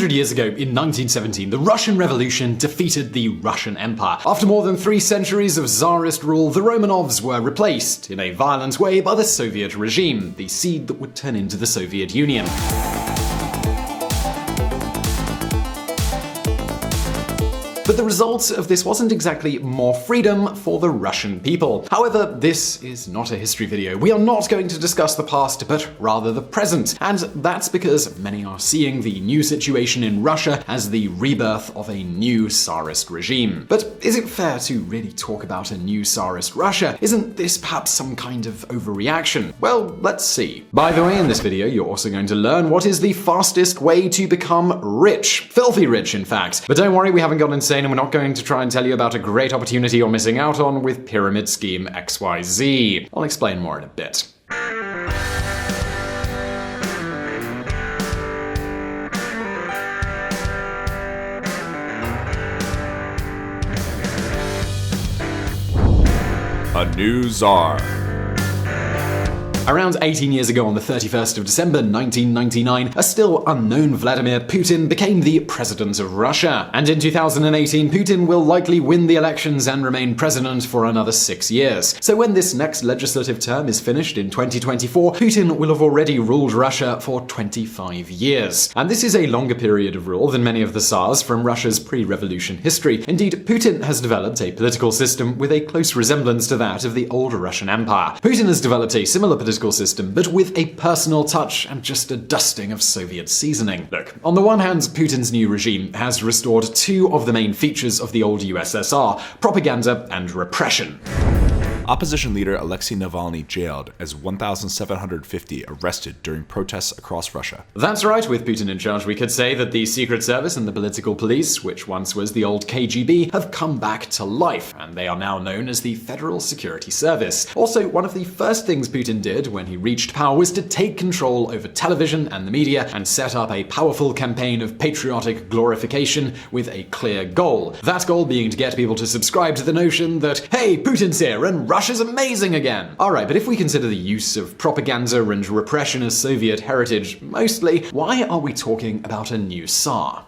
100 years ago, in 1917, the Russian Revolution defeated the Russian Empire. After more than 3 centuries of Tsarist rule, the Romanovs were replaced, in a violent way, by the Soviet regime, the seed that would turn into the Soviet Union. But the result of this wasn't exactly more freedom for the Russian people. However, this is not a history video. We are not going to discuss the past, but rather the present. And that's because many are seeing the new situation in Russia as the rebirth of a new Tsarist regime. But is it fair to really talk about a new Tsarist Russia? Isn't this perhaps some kind of overreaction? Well, let's see. By the way, in this video, you're also going to learn what is the fastest way to become rich. Filthy rich, in fact. But don't worry, we haven't gone insane, and we're not going to try and tell you about a great opportunity you're missing out on with Pyramid Scheme XYZ. I'll explain more in a bit. A new Tsar. Around 18 years ago, on the 31st of December 1999, a still unknown Vladimir Putin became the president of Russia. And in 2018, Putin will likely win the elections and remain president for another 6 years. So when this next legislative term is finished in 2024, Putin will have already ruled Russia for 25 years. And this is a longer period of rule than many of the Tsars from Russia's pre-revolution history. Indeed, Putin has developed a political system with a close resemblance to that of the old Russian Empire. Putin has developed a similar political system, but with a personal touch and just a dusting of Soviet seasoning. Look, on the one hand, Putin's new regime has restored 2 of the main features of the old USSR: propaganda and repression. Opposition leader Alexei Navalny jailed as 1,750 arrested during protests across Russia. That's right, with Putin in charge, we could say that the Secret Service and the political police, which once was the old KGB, have come back to life, and they are now known as the Federal Security Service. Also, one of the first things Putin did when he reached power was to take control over television and the media and set up a powerful campaign of patriotic glorification with a clear goal. That goal being to get people to subscribe to the notion that, hey, Putin's here and Russia's amazing again. Alright, but if we consider the use of propaganda and repression as Soviet heritage mostly, why are we talking about a new Tsar?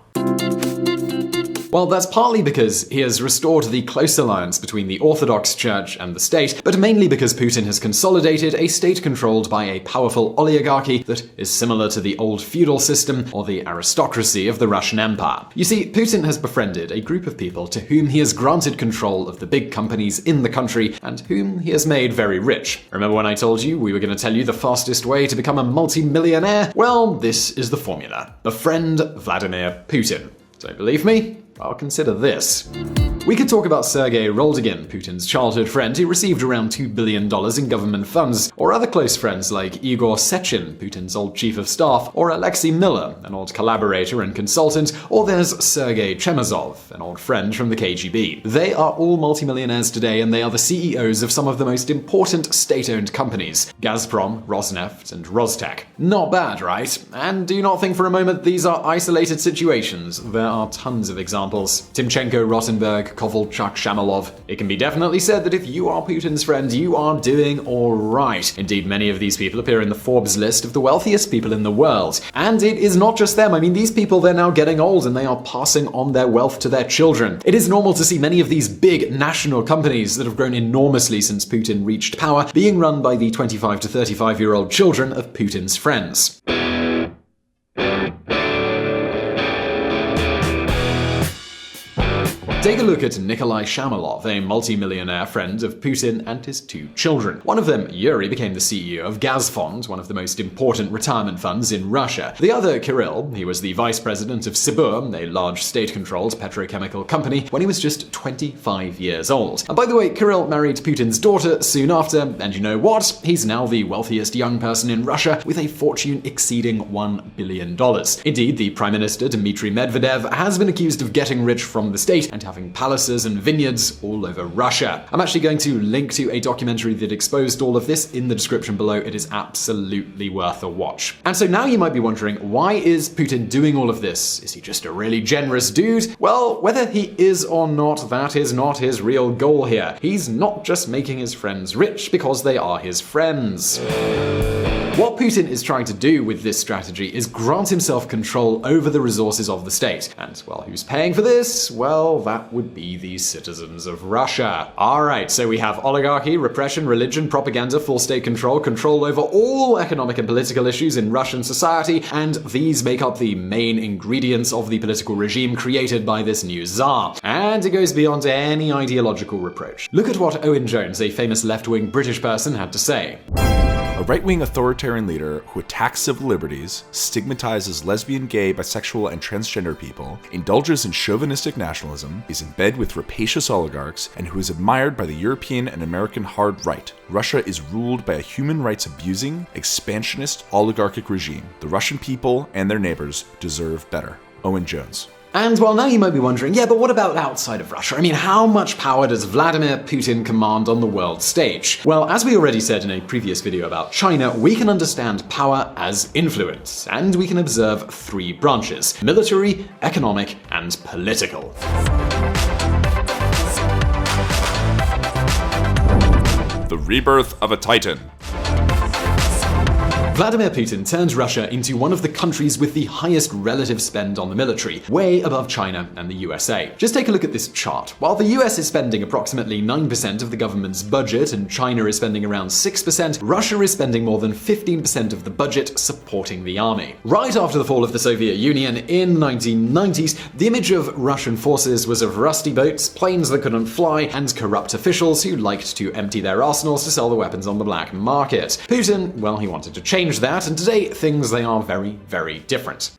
Well, that's partly because he has restored the close alliance between the Orthodox Church and the state, but mainly because Putin has consolidated a state controlled by a powerful oligarchy that is similar to the old feudal system or the aristocracy of the Russian Empire. You see, Putin has befriended a group of people to whom he has granted control of the big companies in the country and whom he has made very rich. Remember when I told you we were going to tell you the fastest way to become a multi-millionaire? Well, this is the formula. Befriend Vladimir Putin. Don't believe me? I'll consider this. We could talk about Sergei Roldygin, Putin's childhood friend who received around $2 billion in government funds, or other close friends like Igor Sechin, Putin's old chief of staff, or Alexei Miller, an old collaborator and consultant, or there's Sergei Chemezov, an old friend from the KGB. They are all multimillionaires today, and they are the CEOs of some of the most important state-owned companies: Gazprom, Rosneft, and Rostec. Not bad, right? And do not think for a moment these are isolated situations. There are tons of examples. Timchenko, Rotenberg, Kovalchuk, Shamalov. It can be definitely said that if you are Putin's friend, you are doing alright. Indeed, many of these people appear in the Forbes list of the wealthiest people in the world. And it is not just them. I mean, these people, they're now getting old and they are passing on their wealth to their children. It is normal to see many of these big national companies that have grown enormously since Putin reached power being run by the 25 to 35-year-old children of Putin's friends. Take a look at Nikolai Shamalov, a multi-millionaire friend of Putin and his 2 children. One of them, Yuri, became the CEO of Gazfond, one of the most important retirement funds in Russia. The other, Kirill, he was the vice president of Sibur, a large state-controlled petrochemical company, when he was just 25 years old. And by the way, Kirill married Putin's daughter soon after, and you know what? He's now the wealthiest young person in Russia with a fortune exceeding $1 billion. Indeed, the Prime Minister, Dmitry Medvedev, has been accused of getting rich from the state and having palaces and vineyards all over Russia. I'm actually going to link to a documentary that exposed all of this in the description below. It is absolutely worth a watch. And so now you might be wondering, why is Putin doing all of this? Is he just a really generous dude? Well, whether he is or not, that is not his real goal here. He's not just making his friends rich because they are his friends. What Putin is trying to do with this strategy is grant himself control over the resources of the state. And, well, who's paying for this? Well, that would be the citizens of Russia. Alright, so we have oligarchy, repression, religion, propaganda, full state control, control over all economic and political issues in Russian society, and these make up the main ingredients of the political regime created by this new Tsar. And it goes beyond any ideological reproach. Look at what Owen Jones, a famous left-wing British person, had to say. A right-wing authoritarian leader who attacks civil liberties, stigmatizes lesbian, gay, bisexual, and transgender people, indulges in chauvinistic nationalism, is in bed with rapacious oligarchs, and who is admired by the European and American hard right. Russia is ruled by a human rights abusing, expansionist, oligarchic regime. The Russian people and their neighbors deserve better. Owen Jones. And while now you might be wondering, yeah, but what about outside of Russia? I mean, how much power does Vladimir Putin command on the world stage? Well, as we already said in a previous video about China, we can understand power as influence, and we can observe three branches: military, economic, and political. The rebirth of a titan. Vladimir Putin turns Russia into one of the countries with the highest relative spend on the military, way above China and the USA. Just take a look at this chart. While the US is spending approximately 9% of the government's budget and China is spending around 6%, Russia is spending more than 15% of the budget supporting the army. Right after the fall of the Soviet Union in the 1990s, the image of Russian forces was of rusty boats, planes that couldn't fly, and corrupt officials who liked to empty their arsenals to sell the weapons on the black market. Putin, well, he wanted to change that, and today things they are very, very different.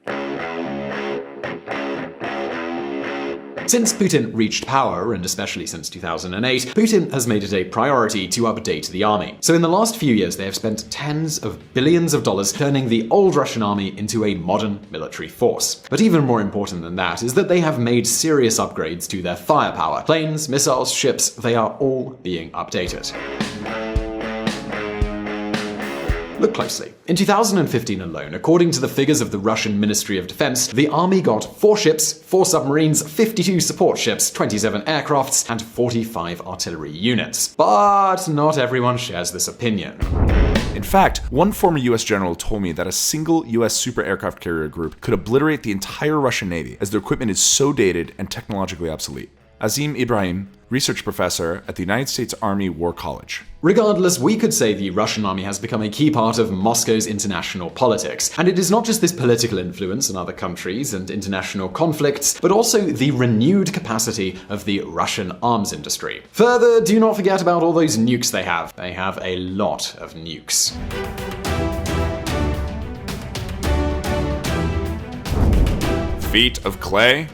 Since Putin reached power, and especially since 2008, Putin has made it a priority to update the army. So in the last few years, they have spent tens of billions of dollars turning the old Russian army into a modern military force. But even more important than that is that they have made serious upgrades to their firepower. Planes, missiles, ships, they are all being updated. Look closely. In 2015 alone, according to the figures of the Russian Ministry of Defense, the army got 4 ships, 4 submarines, 52 support ships, 27 aircrafts, and 45 artillery units. But not everyone shares this opinion. In fact, one former US general told me that a single US super aircraft carrier group could obliterate the entire Russian Navy, as their equipment is so dated and technologically obsolete. Azim Ibrahim, research professor at the United States Army War College. Regardless, we could say the Russian army has become a key part of Moscow's international politics. And it is not just this political influence in other countries and international conflicts, but also the renewed capacity of the Russian arms industry. Further, do not forget about all those nukes they have. They have a lot of nukes. Feet of clay?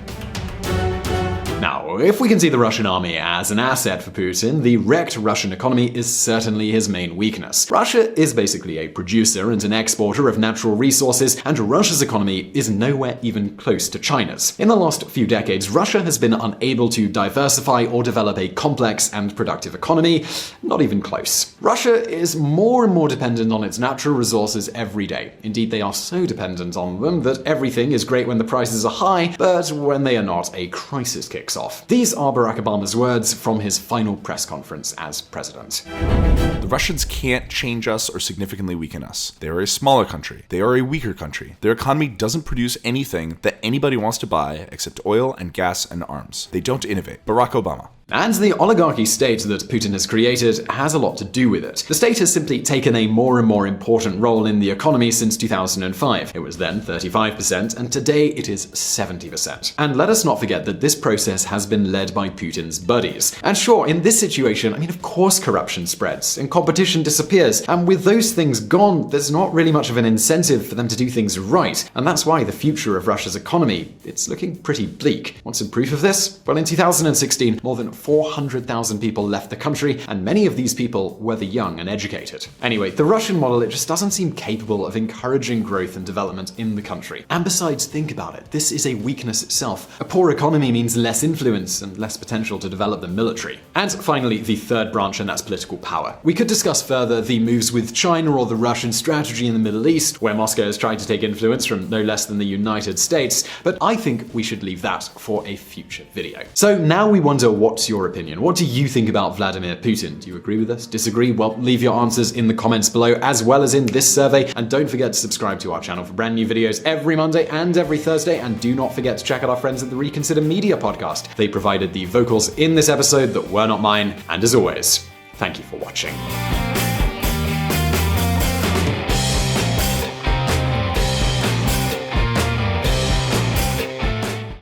Now, if we can see the Russian army as an asset for Putin, the wrecked Russian economy is certainly his main weakness. Russia is basically a producer and an exporter of natural resources, and Russia's economy is nowhere even close to China's. In the last few decades, Russia has been unable to diversify or develop a complex and productive economy, not even close. Russia is more and more dependent on its natural resources every day. Indeed, they are so dependent on them that everything is great when the prices are high, but when they are not, a crisis kicks off. These are Barack Obama's words from his final press conference as president. The Russians can't change us or significantly weaken us. They are a smaller country. They are a weaker country. Their economy doesn't produce anything that anybody wants to buy except oil and gas and arms. They don't innovate. Barack Obama. And the oligarchy state that Putin has created has a lot to do with it. The state has simply taken a more and more important role in the economy since 2005. It was then 35%, and today it is 70%. And let us not forget that this process has been led by Putin's buddies. And sure, in this situation, of course corruption spreads and competition disappears. And with those things gone, there's not really much of an incentive for them to do things right. And that's why the future of Russia's economy, it's looking pretty bleak. Want some proof of this? Well, in 2016, more than 400,000 people left the country, and many of these people were the young and educated. Anyway, the Russian model, it just doesn't seem capable of encouraging growth and development in the country. And besides, think about it. This is a weakness itself. A poor economy means less influence and less potential to develop the military. And finally, the third branch, and that's political power. We could discuss further the moves with China or the Russian strategy in the Middle East, where Moscow is trying to take influence from no less than the United States, but I think we should leave that for a future video. So now we wonder what your opinion? What do you think about Vladimir Putin? Do you agree with us? Disagree? Well, leave your answers in the comments below, as well as in this survey. And don't forget to subscribe to our channel for brand new videos every Monday and every Thursday. And do not forget to check out our friends at the Reconsider Media podcast. They provided the vocals in this episode that were not mine. And as always, thank you for watching.